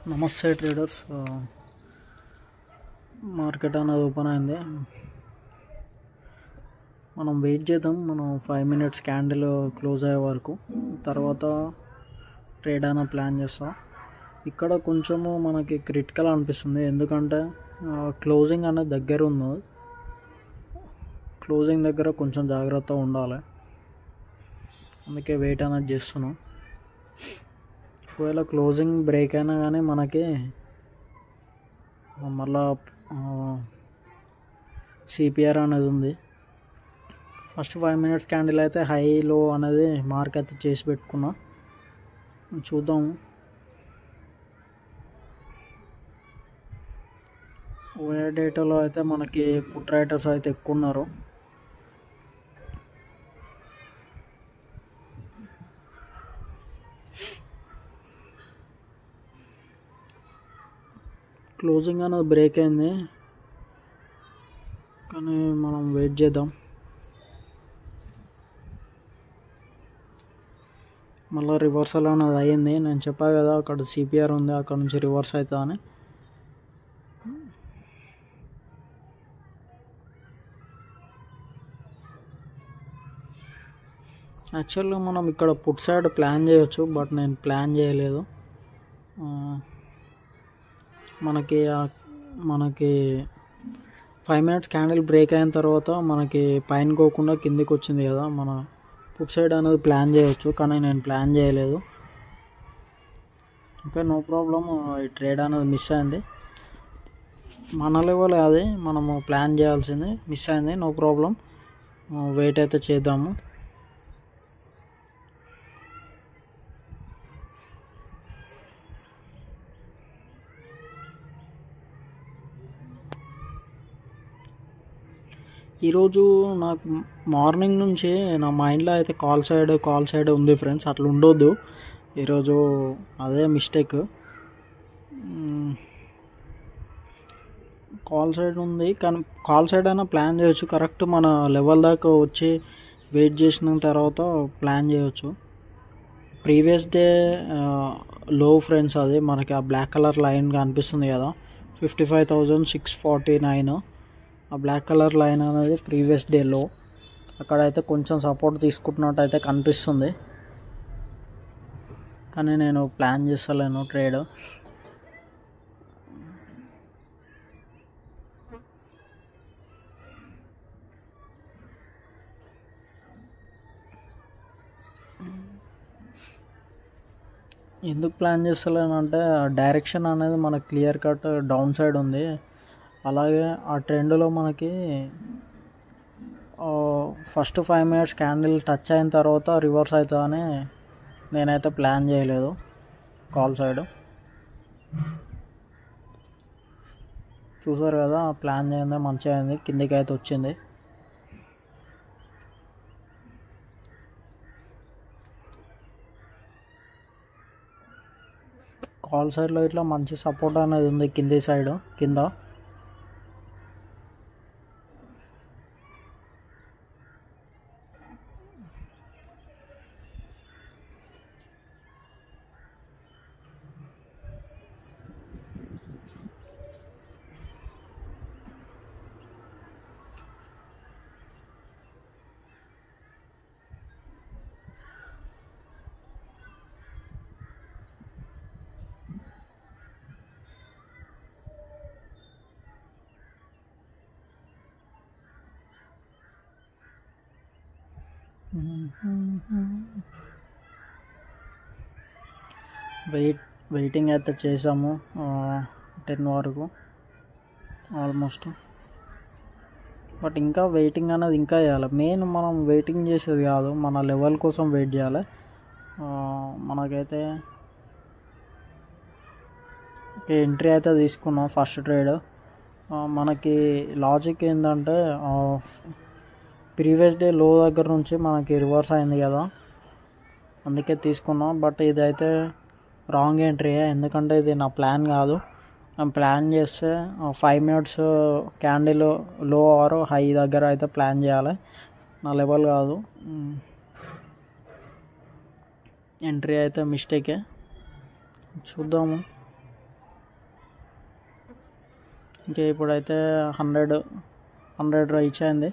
నమస్తే traders. Market అనేది open అయింది. మనం వెయిట్ చేద్దాం. మనం 5 మినిట్స్ క్యాండిల్ క్లోజ్ అయ్యే వరకు, తర్వాత ట్రేడ్ అనేది ప్లాన్ చేస్తాం. ఇక్కడ కొంచెము మనకి క్రిటికల్ అనిపిస్తుంది, ఎందుకంటే క్లోజింగ్ అనేది దగ్గర ఉంది. క్లోజింగ్ దగ్గర కొంచెం జాగ్రత్తగా ఉండాలి, అందుకే వెయిట్ అనేది చేస్తున్నాం. ఒకవేళ క్లోజింగ్ బ్రేక్ అయినా కానీ మనకి మళ్ళా సిపిఆర్ అనేది ఉంది. ఫస్ట్ 5 మినిట్స్ క్యాండిల్ అయితే హై లో అనేది మార్క్ అయితే చేసి పెట్టుకున్నా, చూద్దాం. ఓఏ డేటాలో అయితే మనకి పుట్ రైటర్స్ అయితే ఎక్కువ ఉన్నారు. క్లోజింగ్ అనేది బ్రేక్ అయింది, కానీ మనం వెయిట్ చేద్దాం. మళ్ళీ రివర్సల్ అనేది అయ్యింది. నేను చెప్పా కదా అక్కడ సిపిఆర్ ఉంది, అక్కడ నుంచి రివర్స్ అవుతుందా అని. యాక్చువల్గా మనం ఇక్కడ పుట్ సైడ్ ప్లాన్ చేయొచ్చు, బట్ నేను ప్లాన్ చేయలేదు. మనకి 5 మినిట్స్ క్యాండిల్ బ్రేక్ అయిన తర్వాత మనకి పైన పోకుండా కిందికి వచ్చింది కదా, మన పుట్ సైడ్ అనేది ప్లాన్ చేయొచ్చు, కానీ నేను ప్లాన్ చేయలేదు. Okay, no problem. ఈ ట్రేడ్ అనేది మిస్ అయింది. మన లెవెల్ అది మనము ప్లాన్ చేయాల్సింది, మిస్ అయింది. నో ప్రాబ్లం, వెయిట్ అయితే చేద్దాము. ఈరోజు నాకు మార్నింగ్ నుంచి నా మైండ్లో అయితే కాల్ సైడ్ ఉంది ఫ్రెండ్స్. అట్లా ఉండొద్దు, ఈరోజు అదే మిస్టేక్. కాల్ సైడ్ ఉంది, కానీ కాల్ సైడ్ అయినా ప్లాన్ చేయొచ్చు. కరెక్ట్ మన లెవెల్ దాకా వచ్చి వెయిట్ చేసిన తర్వాత ప్లాన్ చేయొచ్చు. ప్రీవియస్ డే లో ఫ్రెండ్స్, అది మనకి ఆ బ్లాక్ కలర్ లైన్ కనిపిస్తుంది కదా, 55,649. ఆ బ్లాక్ కలర్ లైన్ అనేది ప్రీవియస్ డేలో అక్కడైతే కొంచెం సపోర్ట్ తీసుకుంటున్నట్టు అయితే కనిపిస్తుంది, కానీ నేను ప్లాన్ చేస్తలేను ట్రేడ్. ఎందుకు ప్లాన్ చేస్తలేను అంటే, డైరెక్షన్ అనేది మనకు క్లియర్ కట్ డౌన్ సైడ్ ఉంది. అలాగే ఆ ట్రెండ్లో మనకి ఫస్ట్ 5 మినిట్స్ క్యాండిల్ టచ్ అయిన తర్వాత రివర్స్ అవుతుందని నేనైతే ప్లాన్ చేయలేదు. కాల్ సైడ్ చూసారు కదా, ప్లాన్ చేయండి, మంచిగా అయింది, కిందికి అయితే వచ్చింది. కాల్ సైడ్లో ఇట్లా మంచి సపోర్ట్ అనేది ఉంది కింది సైడ్ కింద. వెయిటింగ్ అయితే చేసాము 10 వరకు ఆల్మోస్ట్, బట్ ఇంకా వెయిటింగ్ అనేది ఇంకా చేయాలి. మెయిన్ మనం వెయిటింగ్ చేసేది కాదు, మన లెవెల్ కోసం వెయిట్ చేయాలి. మనకైతే ఎంట్రీ అయితే తీసుకున్నాం ఫస్ట్ ట్రేడ్. మనకి లాజిక్ ఏంటంటే, ప్రీవియస్ డే లో దగ్గర నుంచి మనకి రివర్స్ అయింది కదా, అందుకే తీసుకున్నాం. బట్ ఇదైతే రాంగ్ ఎంట్రీ, ఎందుకంటే ఇది నా ప్లాన్ కాదు. నేను ప్లాన్ చేస్తే 5 మినిట్స్ క్యాండిల్ లో ఆర్ హై దగ్గర అయితే ప్లాన్ చేయాలి, నా లెవెల్ కాదు. ఎంట్రీ అయితే మిస్టేకే, చూద్దాము. ఇంకా ఇప్పుడైతే 100 రీచ్ అయింది.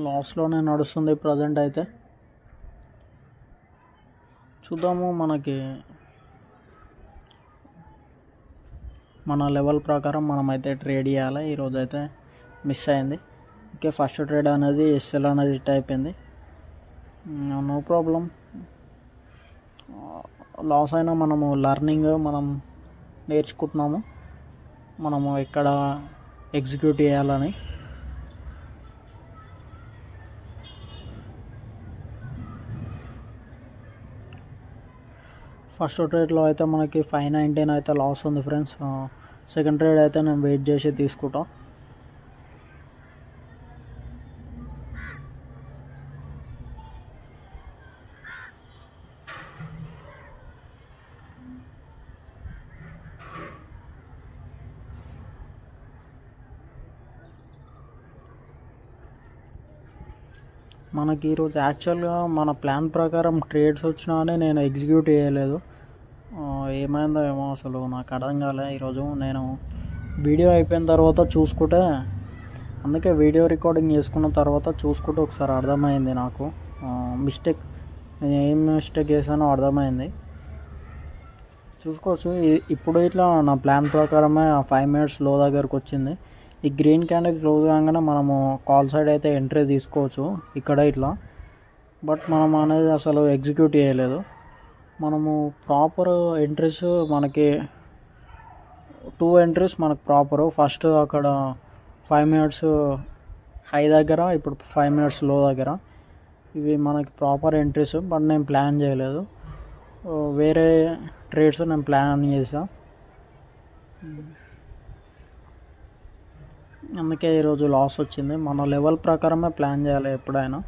లాస్లోనే నడుస్తుంది ప్రజెంట్ అయితే. చూద్దాము, మనకి మన లెవెల్ ప్రకారం మనమైతే ట్రేడ్ చేయాలి. ఈరోజు అయితే మిస్ అయింది. ఓకే, ఫస్ట్ ట్రేడ్ అనేది ఎస్ఎల్ అనేది హిట్ అయిపోయింది. నో ప్రాబ్లం, లాస్ అయినా మనము లర్నింగ్ మనం నేర్చుకుంటున్నాము, మనము ఎక్కడ ఎగ్జిక్యూట్ చేయాలని. ఫస్ట్ ట్రేడ్లో అయితే మనకి 519 అయితే లాస్ ఉంది ఫ్రెండ్స్. సెకండ్ ట్రేడ్ అయితే నేను వెయిట్ చేసి తీసుకుంటాం. మనకి ఈరోజు యాక్చువల్గా మన ప్లాన్ ప్రకారం ట్రేడ్స్ వచ్చినా అని నేను ఎగ్జిక్యూట్ చేయలేదు. ఏమైందో ఏమో అసలు నాకు అర్థం కాలే. ఈరోజు నేను వీడియో అయిపోయిన తర్వాత చూసుకుంటే, అందుకే వీడియో రికార్డింగ్ చేసుకున్న తర్వాత చూసుకుంటే ఒకసారి అర్థమైంది నాకు మిస్టేక్, నేను ఏం మిస్టేక్ చేశానో అర్థమైంది. చూసుకోవచ్చు, ఇప్పుడు ఇట్లా నా ప్లాన్ ప్రకారమే 5 minutes లో దగ్గరకు వచ్చింది. ఈ గ్రీన్ క్యాండిల్ క్లోజ్ కాగానే మనము కాల్ సైడ్ అయితే ఎంట్రీ తీసుకోవచ్చు ఇక్కడ ఇట్లా. బట్ మనం అనేది అసలు ఎగ్జిక్యూట్ చేయలేదు. మనము ప్రాపర్ ఎంట్రీస్ మనకి 2 ఎంట్రీస్ మనకు ప్రాపరు. ఫస్ట్ అక్కడ 5 minutes హై దగ్గర, ఇప్పుడు 5 minutes లో దగ్గర, ఇవి మనకి ప్రాపర్ ఎంట్రీస్. బట్ నేను ప్లాన్ చేయలేదు, వేరే ట్రేడ్స్ నేను ప్లాన్ చేసాను. అందుకే ఈరోజు లాస్ వచ్చింది. మన లెవెల్ ప్రకారమే ప్లాన్ చేయాలి ఎప్పుడైనా.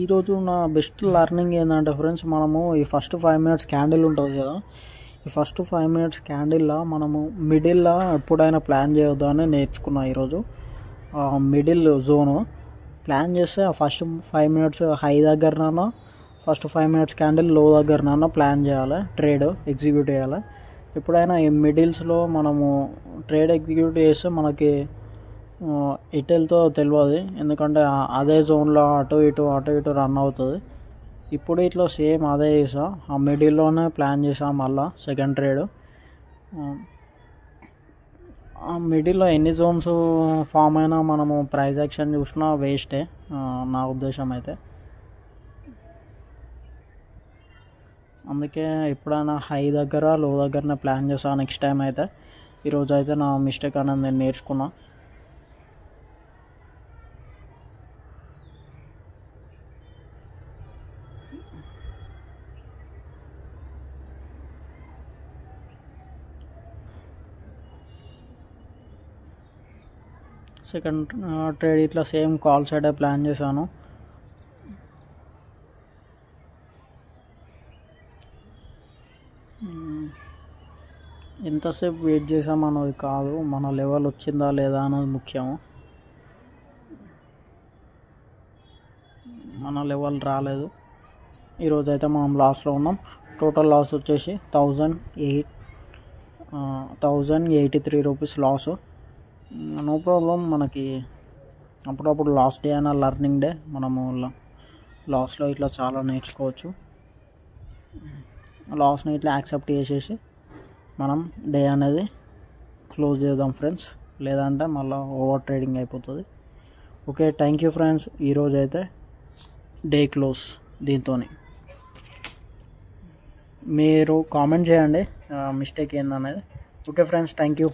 ఈరోజు నా బెస్ట్ లర్నింగ్ ఏంటంటే ఫ్రెండ్స్, మనము ఈ ఫస్ట్ 5 minutes క్యాండిల్ ఉంటుంది కదా, ఈ ఫస్ట్ 5 minutes క్యాండిల్లో మనము మిడిల్లో ఎప్పుడైనా ప్లాన్ చేయొద్దు అని నేర్చుకున్నా ఈరోజు. మిడిల్ జోను ప్లాన్ చేస్తే ఆ ఫస్ట్ 5 minutes హై దగ్గరనన్నా, ఫస్ట్ 5 minutes క్యాండిల్ లో దగ్గరనన్నా ప్లాన్ చేయాలి, ట్రేడ్ ఎగ్జిక్యూట్ చేయాలి. ఎప్పుడైనా ఈ మిడిల్స్లో మనము ట్రేడ్ ఎగ్జిక్యూట్ చేస్తే మనకి ఎటు వెళ్తో తెలియదు, ఎందుకంటే అదే జోన్లో అటు ఇటు రన్ అవుతుంది. ఇప్పుడు ఇట్లా సేమ్ అదే చేసా, ఆ మిడిల్లోనే ప్లాన్ చేసాం మళ్ళా సెకండ్ ట్రేడ్. ఆ మిడిల్లో ఎన్ని జోన్స్ ఫామ్ అయినా మనము ప్రైస్ యాక్షన్ చూసినా వేస్టే నా ఉద్దేశం అయితే. అందుకే ఎప్పుడైనా హై దగ్గర లో దగ్గరనే ప్లాన్ చేసాను నెక్స్ట్ టైం అయితే. ఈరోజు అయితే నా మిస్టేక్ అనేది నేను నేర్చుకున్నా. సెకండ్ ట్రేడ్ ఇట్లా సేమ్ కాల్ సైడే ప్లాన్ చేశాను. ఎంతసేపు వెయిట్ చేసామన్నది కాదు, మన లెవెల్ వచ్చిందా లేదా అన్నది ముఖ్యము. మన లెవెల్ రాలేదు. ఈరోజు అయితే మనం లాస్లో ఉన్నాం. టోటల్ లాస్ వచ్చేసి 1083 రూపీస్ లాసు. నో ప్రాబ్లం, మనకి అప్పుడప్పుడు లాస్ట్ డే అయినా లర్నింగ్ డే, మనము లాస్లో ఇట్లా చాలా నేర్చుకోవచ్చు. లాస్ని ఇట్లా యాక్సెప్ట్ చేసేసి మనం డే అనేది క్లోజ్ చేద్దాం ఫ్రెండ్స్, లేదంటే మళ్ళీ ఓవర్ ట్రేడింగ్ అయిపోతుంది. Okay, thank you friends. ఈరోజు అయితే డే క్లోజ్ దీంతో. మీరు కామెంట్ చేయండి మిస్టేక్ ఏందనేది. Okay friends, thank you.